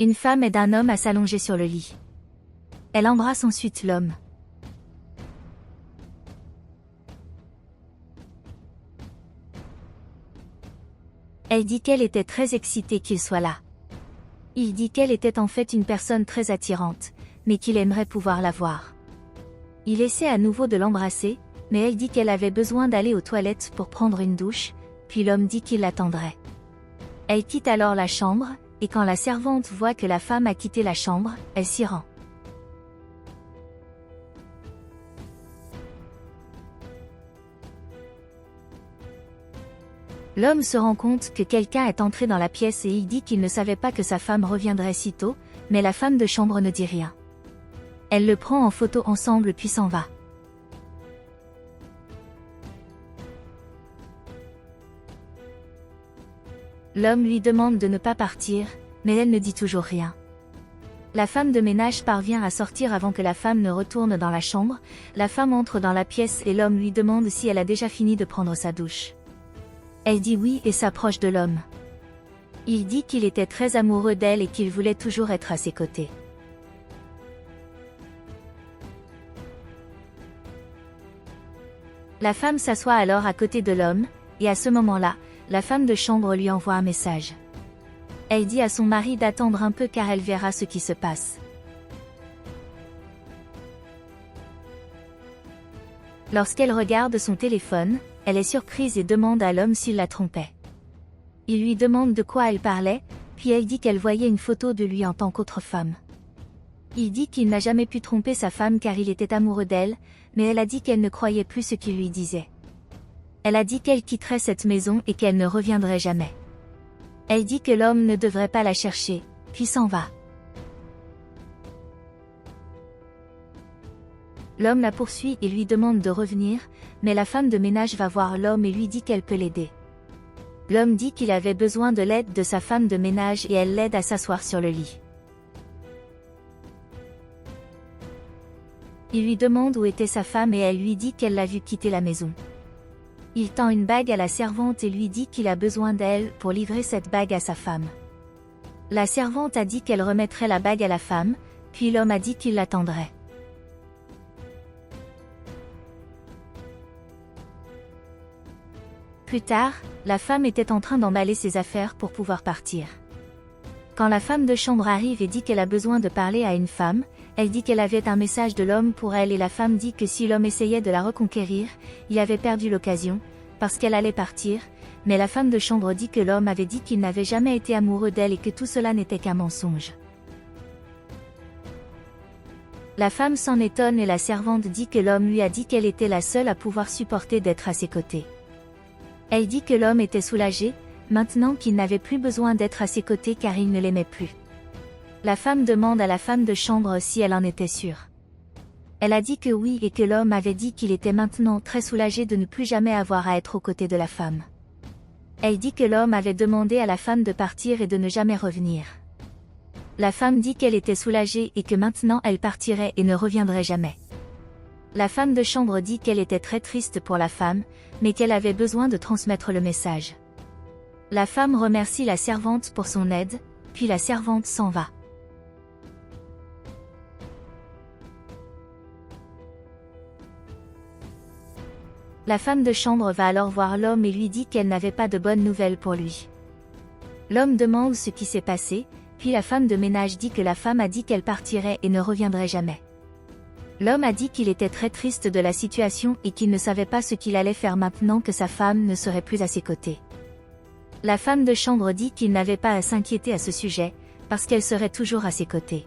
Une femme aide un homme à s'allonger sur le lit. Elle embrasse ensuite l'homme. Elle dit qu'elle était très excitée qu'il soit là. Il dit qu'elle était en fait une personne très attirante, mais qu'il aimerait pouvoir la voir. Il essaie à nouveau de l'embrasser, mais elle dit qu'elle avait besoin d'aller aux toilettes pour prendre une douche, puis l'homme dit qu'il l'attendrait. Elle quitte alors la chambre, et quand la servante voit que la femme a quitté la chambre, elle s'y rend. L'homme se rend compte que quelqu'un est entré dans la pièce et il dit qu'il ne savait pas que sa femme reviendrait si tôt, mais la femme de chambre ne dit rien. Elle le prend en photo ensemble puis s'en va. L'homme lui demande de ne pas partir, mais elle ne dit toujours rien. La femme de ménage parvient à sortir avant que la femme ne retourne dans la chambre, la femme entre dans la pièce et l'homme lui demande si elle a déjà fini de prendre sa douche. Elle dit oui et s'approche de l'homme. Il dit qu'il était très amoureux d'elle et qu'il voulait toujours être à ses côtés. La femme s'assoit alors à côté de l'homme, et à ce moment-là, la femme de chambre lui envoie un message. Elle dit à son mari d'attendre un peu car elle verra ce qui se passe. Lorsqu'elle regarde son téléphone, elle est surprise et demande à l'homme s'il la trompait. Il lui demande de quoi elle parlait, puis elle dit qu'elle voyait une photo de lui en tant qu'autre femme. Il dit qu'il n'a jamais pu tromper sa femme car il était amoureux d'elle, mais elle a dit qu'elle ne croyait plus ce qu'il lui disait. Elle a dit qu'elle quitterait cette maison et qu'elle ne reviendrait jamais. Elle dit que l'homme ne devrait pas la chercher, puis s'en va. L'homme la poursuit et lui demande de revenir, mais la femme de ménage va voir l'homme et lui dit qu'elle peut l'aider. L'homme dit qu'il avait besoin de l'aide de sa femme de ménage et elle l'aide à s'asseoir sur le lit. Il lui demande où était sa femme et elle lui dit qu'elle l'a vue quitter la maison. Il tend une bague à la servante et lui dit qu'il a besoin d'elle pour livrer cette bague à sa femme. La servante a dit qu'elle remettrait la bague à la femme, puis l'homme a dit qu'il l'attendrait. Plus tard, la femme était en train d'emballer ses affaires pour pouvoir partir. Quand la femme de chambre arrive et dit qu'elle a besoin de parler à une femme, elle dit qu'elle avait un message de l'homme pour elle et la femme dit que si l'homme essayait de la reconquérir, il avait perdu l'occasion, parce qu'elle allait partir, mais la femme de chambre dit que l'homme avait dit qu'il n'avait jamais été amoureux d'elle et que tout cela n'était qu'un mensonge. La femme s'en étonne et la servante dit que l'homme lui a dit qu'elle était la seule à pouvoir supporter d'être à ses côtés. Elle dit que l'homme était soulagé, maintenant qu'il n'avait plus besoin d'être à ses côtés car il ne l'aimait plus. La femme demande à la femme de chambre si elle en était sûre. Elle a dit que oui et que l'homme avait dit qu'il était maintenant très soulagé de ne plus jamais avoir à être aux côtés de la femme. Elle dit que l'homme avait demandé à la femme de partir et de ne jamais revenir. La femme dit qu'elle était soulagée et que maintenant elle partirait et ne reviendrait jamais. La femme de chambre dit qu'elle était très triste pour la femme, mais qu'elle avait besoin de transmettre le message. La femme remercie la servante pour son aide, puis la servante s'en va. La femme de chambre va alors voir l'homme et lui dit qu'elle n'avait pas de bonnes nouvelles pour lui. L'homme demande ce qui s'est passé, puis la femme de ménage dit que la femme a dit qu'elle partirait et ne reviendrait jamais. L'homme a dit qu'il était très triste de la situation et qu'il ne savait pas ce qu'il allait faire maintenant que sa femme ne serait plus à ses côtés. La femme de chambre dit qu'il n'avait pas à s'inquiéter à ce sujet, parce qu'elle serait toujours à ses côtés.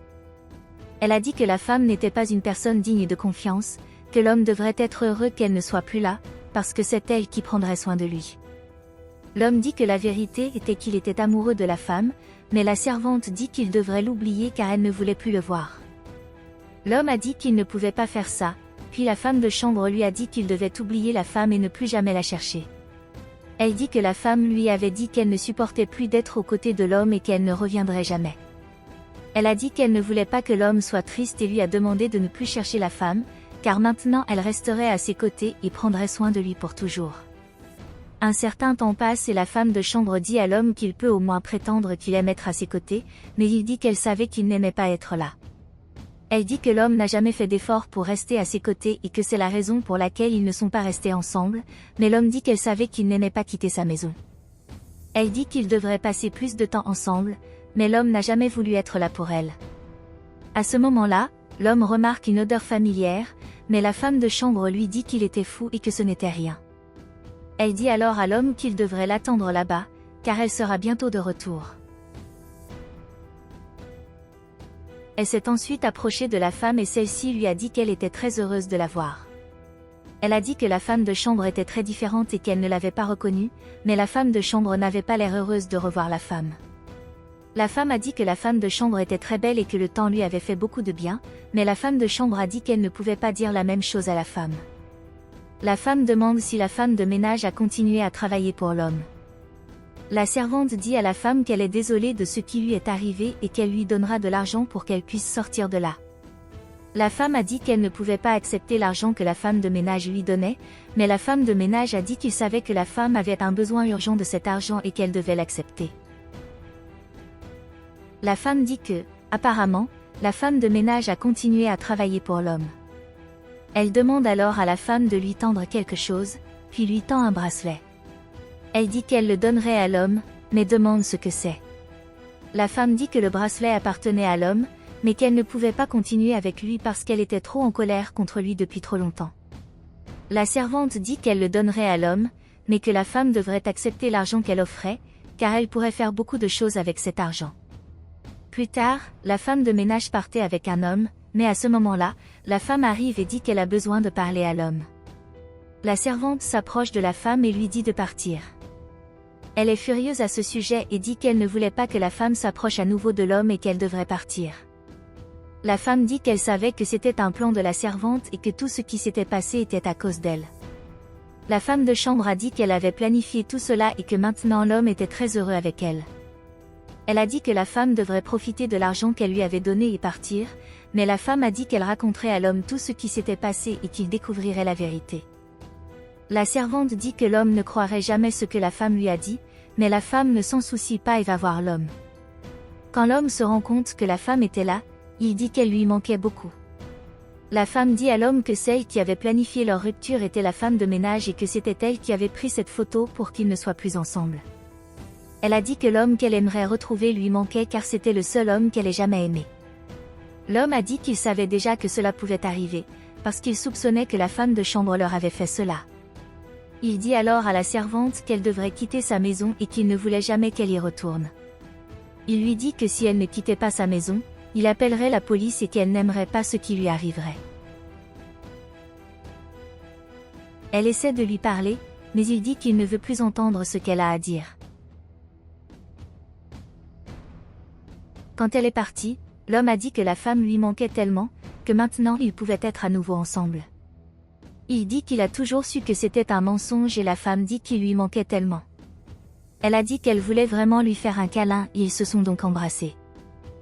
Elle a dit que la femme n'était pas une personne digne de confiance, que l'homme devrait être heureux qu'elle ne soit plus là, parce que c'est elle qui prendrait soin de lui. L'homme dit que la vérité était qu'il était amoureux de la femme, mais la servante dit qu'il devrait l'oublier car elle ne voulait plus le voir. L'homme a dit qu'il ne pouvait pas faire ça, puis la femme de chambre lui a dit qu'il devait oublier la femme et ne plus jamais la chercher. Elle dit que la femme lui avait dit qu'elle ne supportait plus d'être aux côtés de l'homme et qu'elle ne reviendrait jamais. Elle a dit qu'elle ne voulait pas que l'homme soit triste et lui a demandé de ne plus chercher la femme, car maintenant elle resterait à ses côtés et prendrait soin de lui pour toujours. Un certain temps passe et la femme de chambre dit à l'homme qu'il peut au moins prétendre qu'il aime être à ses côtés, mais il dit qu'elle savait qu'il n'aimait pas être là. Elle dit que l'homme n'a jamais fait d'effort pour rester à ses côtés et que c'est la raison pour laquelle ils ne sont pas restés ensemble, mais l'homme dit qu'elle savait qu'il n'aimait pas quitter sa maison. Elle dit qu'ils devraient passer plus de temps ensemble, mais l'homme n'a jamais voulu être là pour elle. À ce moment-là, l'homme remarque une odeur familière, mais la femme de chambre lui dit qu'il était fou et que ce n'était rien. Elle dit alors à l'homme qu'il devrait l'attendre là-bas, car elle sera bientôt de retour. Elle s'est ensuite approchée de la femme et celle-ci lui a dit qu'elle était très heureuse de la voir. Elle a dit que la femme de chambre était très différente et qu'elle ne l'avait pas reconnue, mais la femme de chambre n'avait pas l'air heureuse de revoir la femme. La femme a dit que la femme de chambre était très belle et que le temps lui avait fait beaucoup de bien, mais la femme de chambre a dit qu'elle ne pouvait pas dire la même chose à la femme. La femme demande si la femme de ménage a continué à travailler pour l'homme. La servante dit à la femme qu'elle est désolée de ce qui lui est arrivé et qu'elle lui donnera de l'argent pour qu'elle puisse sortir de là. La femme a dit qu'elle ne pouvait pas accepter l'argent que la femme de ménage lui donnait, mais la femme de ménage a dit qu'il savait que la femme avait un besoin urgent de cet argent et qu'elle devait l'accepter. La femme dit que, apparemment, la femme de ménage a continué à travailler pour l'homme. Elle demande alors à la femme de lui tendre quelque chose, puis lui tend un bracelet. Elle dit qu'elle le donnerait à l'homme, mais demande ce que c'est. La femme dit que le bracelet appartenait à l'homme, mais qu'elle ne pouvait pas continuer avec lui parce qu'elle était trop en colère contre lui depuis trop longtemps. La servante dit qu'elle le donnerait à l'homme, mais que la femme devrait accepter l'argent qu'elle offrait, car elle pourrait faire beaucoup de choses avec cet argent. Plus tard, la femme de ménage partait avec un homme, mais à ce moment-là, la femme arrive et dit qu'elle a besoin de parler à l'homme. La servante s'approche de la femme et lui dit de partir. Elle est furieuse à ce sujet et dit qu'elle ne voulait pas que la femme s'approche à nouveau de l'homme et qu'elle devrait partir. La femme dit qu'elle savait que c'était un plan de la servante et que tout ce qui s'était passé était à cause d'elle. La femme de chambre a dit qu'elle avait planifié tout cela et que maintenant l'homme était très heureux avec elle. Elle a dit que la femme devrait profiter de l'argent qu'elle lui avait donné et partir, mais la femme a dit qu'elle raconterait à l'homme tout ce qui s'était passé et qu'il découvrirait la vérité. La servante dit que l'homme ne croirait jamais ce que la femme lui a dit, mais la femme ne s'en soucie pas et va voir l'homme. Quand l'homme se rend compte que la femme était là, il dit qu'elle lui manquait beaucoup. La femme dit à l'homme que celle qui avait planifié leur rupture était la femme de ménage et que c'était elle qui avait pris cette photo pour qu'ils ne soient plus ensemble. Elle a dit que l'homme qu'elle aimerait retrouver lui manquait car c'était le seul homme qu'elle ait jamais aimé. L'homme a dit qu'il savait déjà que cela pouvait arriver, parce qu'il soupçonnait que la femme de chambre leur avait fait cela. Il dit alors à la servante qu'elle devrait quitter sa maison et qu'il ne voulait jamais qu'elle y retourne. Il lui dit que si elle ne quittait pas sa maison, il appellerait la police et qu'elle n'aimerait pas ce qui lui arriverait. Elle essaie de lui parler, mais il dit qu'il ne veut plus entendre ce qu'elle a à dire. Quand elle est partie, l'homme a dit que la femme lui manquait tellement, que maintenant ils pouvaient être à nouveau ensemble. Il dit qu'il a toujours su que c'était un mensonge et la femme dit qu'il lui manquait tellement. Elle a dit qu'elle voulait vraiment lui faire un câlin et ils se sont donc embrassés.